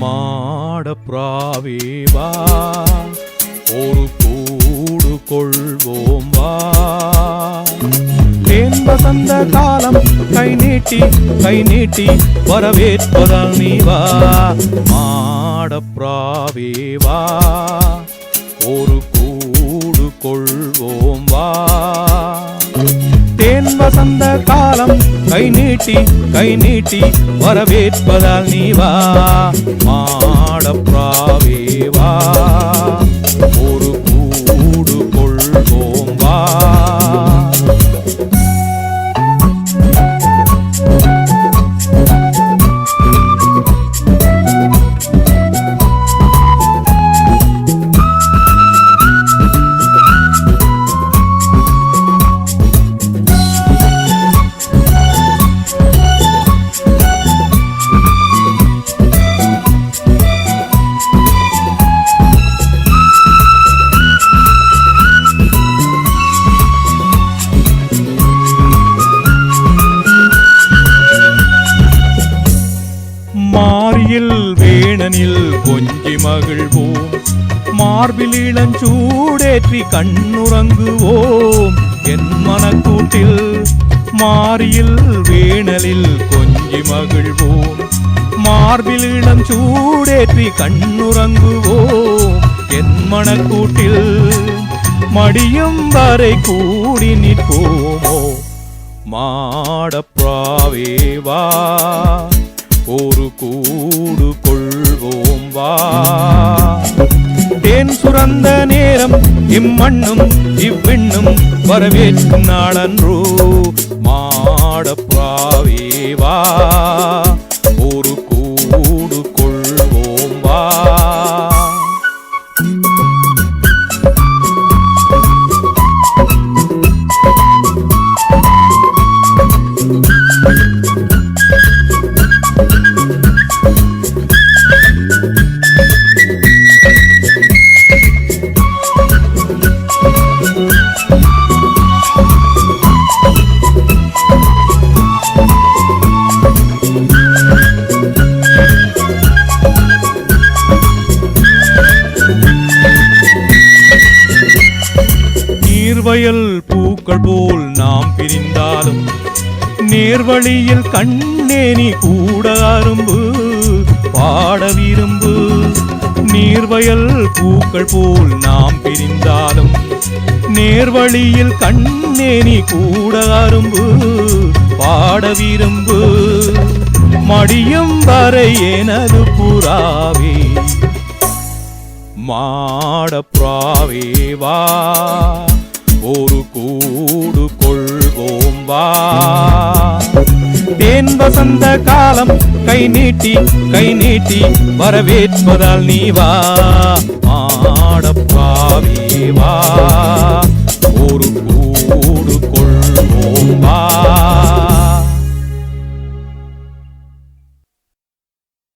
மாடப்புறாவே வா, ஒரு கூடு கொள்வோம் வா. தேன் வசந்த காலம் கை நீட்டி வரவேற்பதால் நீ வா. மாடப்புறாவே வா, ஒரு கூடு கொள்வோம் வா. தேன் வசந்த காலம் கை நீட்டி வரவேற்பதால் நீ வா. மாடப்புறாவே வா, ஒரு கூடு கொள்வோம் வா. மாரியில் வேணனில் கொஞ்சி மகிழ்வோம், மார்பில் இளஞ்சூடேற்றி கண்ணுறங்குவோம் என் மனக்கூட்டில். மாரியில் வேணலில் கொஞ்சி மகிழ்வோம், மார்பில் இளஞ்சூடேற்றி கண்ணுறங்குவோம் என் மனக்கூட்டில். மடியும் வரை கூடி நிற்போமோ மாடப்புறாவே வா, ஒரு கூடு கொள்வோம் வா. தேன் சுரந்த நேரம் இம்மண்ணும் இவ்விண்ணும் வரவேற்கும் நாளன்றோ. மாடப்புறாவே வா, ஒரு கூடு கொள்வோம் வா. நீர்வயல் பூக்கள் போல் நாம் பிரிந்தாலும் நேர்வழியில் கண்ணேனி கூட அரும்பு பாட விரும்பு. நீர்வயல் பூக்கள் போல் நாம் பிரிந்தாலும் நேர்வழியில் கண்ணேனி கூட அரும்பு பாட விரும்பு. மடியும் வரை எனது புறாவே மாடப்புறாவே வா, ஒரு கூடு கொள்வோம் வா. தேன் வசந்த காலம் கை நீட்டி வரவேற்பதால் நீ வா. மாடப்புறாவே வா, ஒரு